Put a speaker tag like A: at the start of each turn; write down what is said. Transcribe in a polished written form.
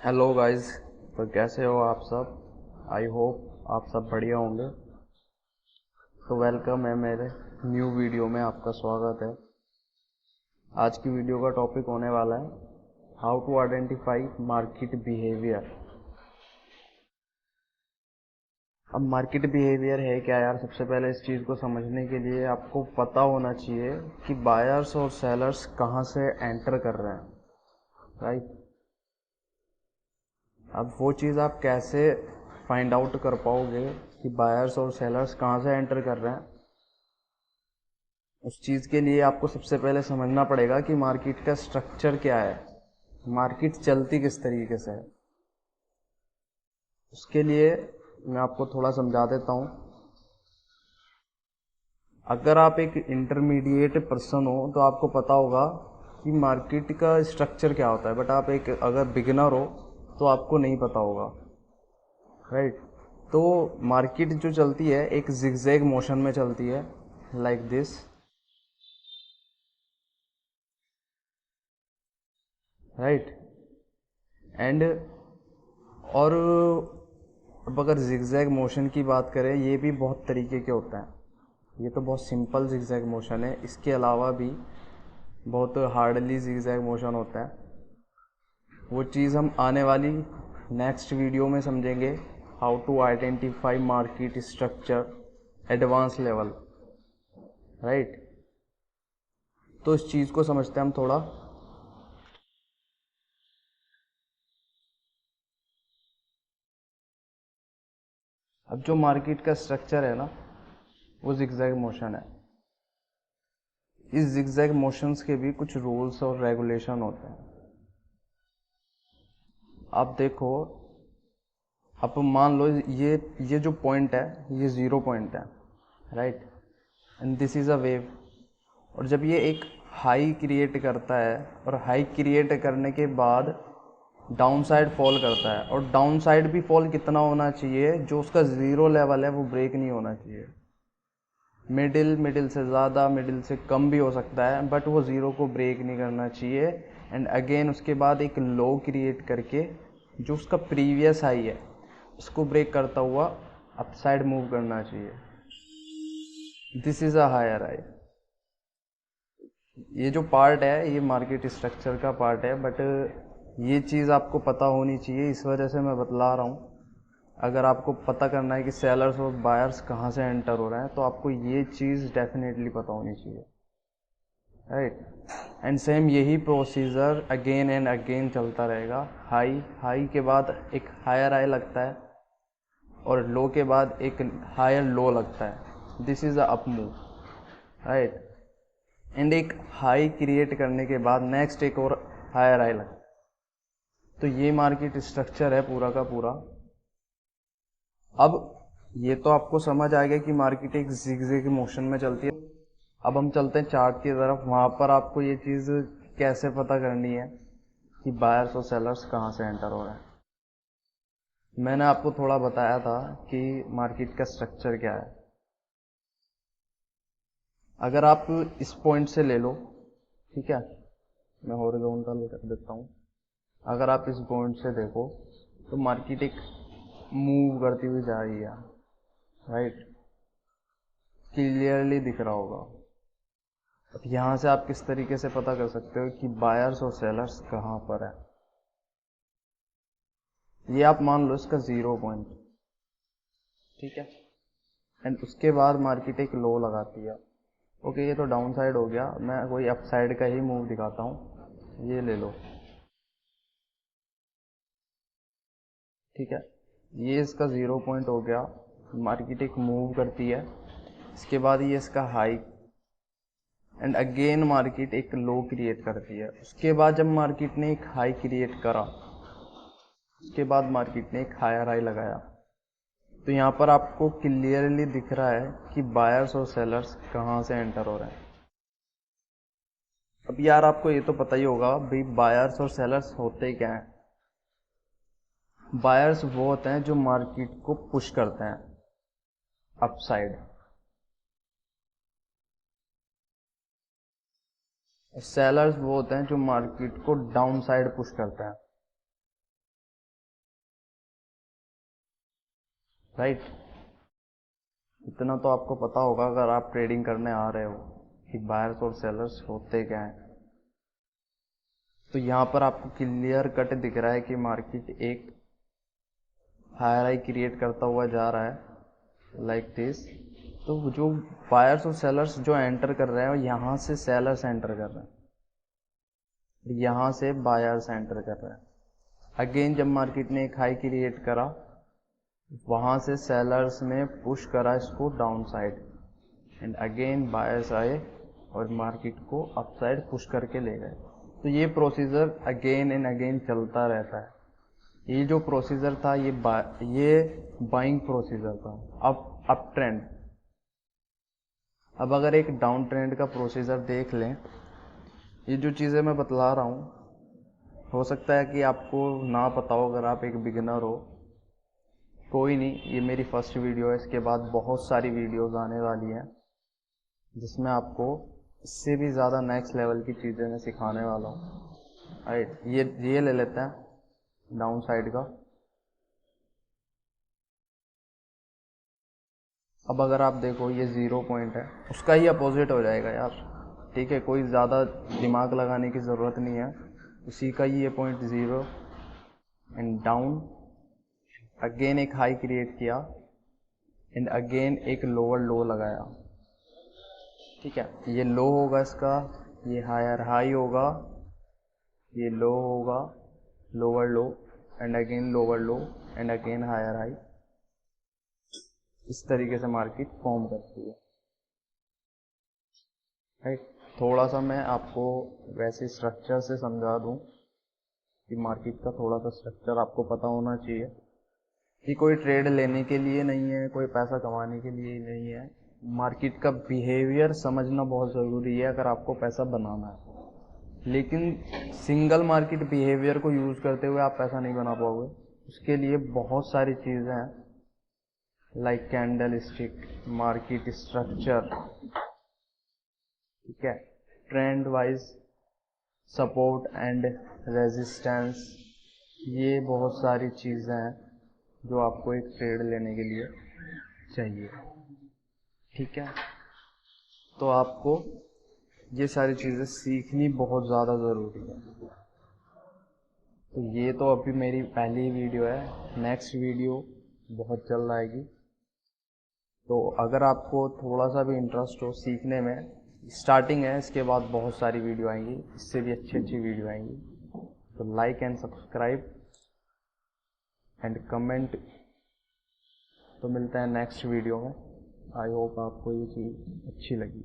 A: Hello guys. तो कैसे हो आप सब? आई होप आप सब बढ़िया होंगे। तो वेलकम है मेरे न्यू वीडियो में, आपका स्वागत है। आज की वीडियो का टॉपिक होने वाला है how to identify market behaviour. अब मार्केट बिहेवियर है क्या यार? सबसे पहले इस चीज़ को समझने के लिए आपको पता होना चाहिए कि बायर्स और सेलर्स कहाँ से एंटर कर रहे हैं, राइट। अब वो चीज़ आप कैसे फाइंड आउट कर पाओगे कि बायर्स और सेलर्स कहाँ से एंटर कर रहे हैं? उस चीज़ के लिए आपको सबसे पहले समझना पड़ेगा कि मार्केट का स्ट्रक्चर क्या है, मार्केट चलती किस तरीके से है। उसके लिए मैं आपको थोड़ा समझा देता हूँ। अगर आप एक इंटरमीडिएट पर्सन हो तो आपको पता होगा कि मार्केट का स्ट्रक्चर क्या होता है, बट आप एक अगर बिगिनर हो तो आपको नहीं पता होगा, राइट। तो मार्केट जो चलती है एक जिगजैग मोशन में चलती है, लाइक दिस, राइट। एंड और अब अगर जिगजैग मोशन की बात करें, ये भी बहुत तरीके के होते हैं। ये तो बहुत सिंपल जिगजैग मोशन है, इसके अलावा भी बहुत हार्डली जिगजैग मोशन होता है। वो चीज़ हम आने वाली नेक्स्ट वीडियो में समझेंगे, how to identify market structure advance level, right. तो इस चीज़ को समझते हैं हम थोड़ा। अब जो मार्केट का स्ट्रक्चर है ना, वो जिगजैग मोशन है। इस जिगजैग मोशंस के भी कुछ रूल्स और रेगुलेशन होते हैं। आप देखो, आप मान लो ये जो पॉइंट है ये ज़ीरो पॉइंट है, right. And this is a wave. और जब ये एक हाई क्रिएट करता है और हाई क्रिएट करने के बाद डाउन साइड फॉल करता है, और डाउन साइड भी फॉल कितना होना चाहिए, जो उसका ज़ीरो लेवल है वो ब्रेक नहीं होना चाहिए। मिडिल से ज़्यादा, मिडिल से कम भी हो सकता है, बट वो ज़ीरो को ब्रेक नहीं करना चाहिए। एंड अगेन उसके बाद एक लो क्रिएट करके जो उसका प्रीवियस हाई है उसको ब्रेक करता हुआ अप साइड मूव करना चाहिए। This is a higher high. ये जो पार्ट है ये मार्केट स्ट्रक्चर का पार्ट है, बट ये चीज़ आपको पता होनी चाहिए, इस वजह से मैं बतला रहा हूँ। अगर आपको पता करना है कि सेलर्स और बायर्स कहाँ से एंटर हो रहे हैं, तो आपको ये चीज़ डेफिनेटली पता होनी चाहिए, राइट। एंड सेम यही प्रोसीजर अगेन एंड अगेन चलता रहेगा। हाई हाई के बाद एक हायर हाई लगता है, और लो के बाद एक हायर लो लगता है। This is a up move, right. And एक हाई क्रिएट करने के बाद नेक्स्ट एक और हायर हाई लगता है। तो ये मार्केट स्ट्रक्चर है पूरा का पूरा। अब ये तो आपको समझ आ गया कि मार्केट एक जिगजैग मोशन में चलती है। अब हम चलते हैं चार्ट की तरफ, वहाँ पर आपको ये चीज़ कैसे पता करनी है कि बायर्स और सेलर्स कहाँ से एंटर हो रहे हैं। मैंने आपको थोड़ा बताया था कि मार्केट का स्ट्रक्चर क्या है। अगर आप इस पॉइंट से ले लो, ठीक है, मैं हॉरिजॉन्टल कर देता हूँ। अगर आप इस पॉइंट से देखो तो मार्केट एक मूव करती हुई जा रही है, राइट, क्लियरली दिख रहा होगा। अब यहाँ से आप किस तरीके से पता कर सकते हो कि बायर्स और सेलर्स कहाँ पर है। ये आप मान लो इसका ज़ीरो पॉइंट, ठीक है। एंड उसके बाद मार्केट एक लो लगाती है। ओके, ये तो डाउन साइड हो गया, मैं कोई अप साइड का ही मूव दिखाता हूँ। ये ले लो, ठीक है। ये इसका ज़ीरो पॉइंट हो गया। मार्केट एक मूव करती है, इसके बाद ये इसका हाई, एंड अगेन मार्केट एक लो क्रिएट करती है। उसके बाद जब मार्केट ने एक हाई क्रिएट करा, उसके बाद मार्केट ने एक हायर हाई लगाया। तो यहाँ पर आपको क्लियरली दिख रहा है कि बायर्स और सेलर्स कहाँ से एंटर हो रहे हैं। अब यार आपको ये तो पता ही होगा भाई, बायर्स और सेलर्स होते क्या हैं। बायर्स वो होते हैं जो मार्केट को पुश करते हैं अप साइड, सेलर्स वो होते हैं जो मार्केट को डाउन साइड पुश करते हैं। राइट। इतना तो आपको पता होगा अगर आप ट्रेडिंग करने आ रहे हो कि बायर्स और सेलर्स होते क्या हैं। तो यहाँ पर आपको क्लियर कट दिख रहा है कि मार्केट एक हायर हाई क्रिएट करता हुआ जा रहा है लाइक दिस। तो जो बायर्स और सेलर्स जो एंटर कर रहे हैं यहाँ से सेलर्स एंटर कर रहे हैं, यहाँ से बायर्स एंटर कर रहे हैं। अगेन जब मार्केट ने एक हाई क्रिएट करा, वहाँ से सेलर्स ने पुश करा इसको down side, and again buyers आए और मार्केट को अप साइड पुश करके ले गए। तो ये प्रोसीजर अगेन एंड अगेन चलता रहता है। ये जो प्रोसीजर था ये बाइंग प्रोसीजर था, अप ट्रेंड। अब अगर एक डाउन ट्रेंड का प्रोसीजर देख लें, ये जो चीज़ें मैं बतला रहा हूँ हो सकता है कि आपको ना पता हो अगर आप एक बिगिनर हो। कोई नहीं, ये मेरी फर्स्ट वीडियो है, इसके बाद बहुत सारी वीडियोस आने वाली हैं जिसमें आपको इससे भी ज़्यादा नेक्स्ट लेवल की चीज़ें मैं सिखाने वाला हूँ। राइट, ये ले लेते हैं डाउन साइड का। अब अगर आप देखो ये 0 पॉइंट है, उसका ही अपोजिट हो जाएगा यार, ठीक है, कोई ज़्यादा दिमाग लगाने की ज़रूरत नहीं है। उसी का ही ये पॉइंट 0 एंड डाउन, अगेन एक हाई क्रिएट किया एंड अगेन एक लोअर लो लगाया। ठीक है, ये लो होगा इसका, ये हायर हाई होगा, ये लो होगा, lower low and again lower low and again higher high. इस तरीके से मार्केट फॉर्म करती है। राइट, थोड़ा सा मैं आपको वैसे स्ट्रक्चर से समझा दूं कि मार्केट का थोड़ा सा स्ट्रक्चर आपको पता होना चाहिए कि कोई ट्रेड लेने के लिए नहीं है, कोई पैसा कमाने के लिए नहीं है। मार्केट का बिहेवियर समझना बहुत ज़रूरी है अगर आपको पैसा बनाना है। लेकिन सिंगल मार्केट बिहेवियर को यूज़ करते हुए आप पैसा नहीं बना पाओगे। उसके लिए बहुत सारी चीज़ें हैं, like candle stick, market structure, ठीक है, trend wise support and resistance, ये बहुत सारी चीज़ें हैं जो आपको एक ट्रेड लेने के लिए चाहिए। ठीक है, तो आपको ये सारी चीज़ें सीखनी बहुत ज़्यादा ज़रूरी है। तो ये तो अभी मेरी पहली वीडियो है, नेक्स्ट वीडियो बहुत जल्द आएगी। तो अगर आपको थोड़ा सा भी इंटरेस्ट हो सीखने में, स्टार्टिंग है, इसके बाद बहुत सारी वीडियो आएंगी, इससे भी अच्छी अच्छी वीडियो आएंगी। तो like and subscribe and comment. तो मिलते हैं नेक्स्ट वीडियो में। आई होप आपको ये चीज़ अच्छी लगी।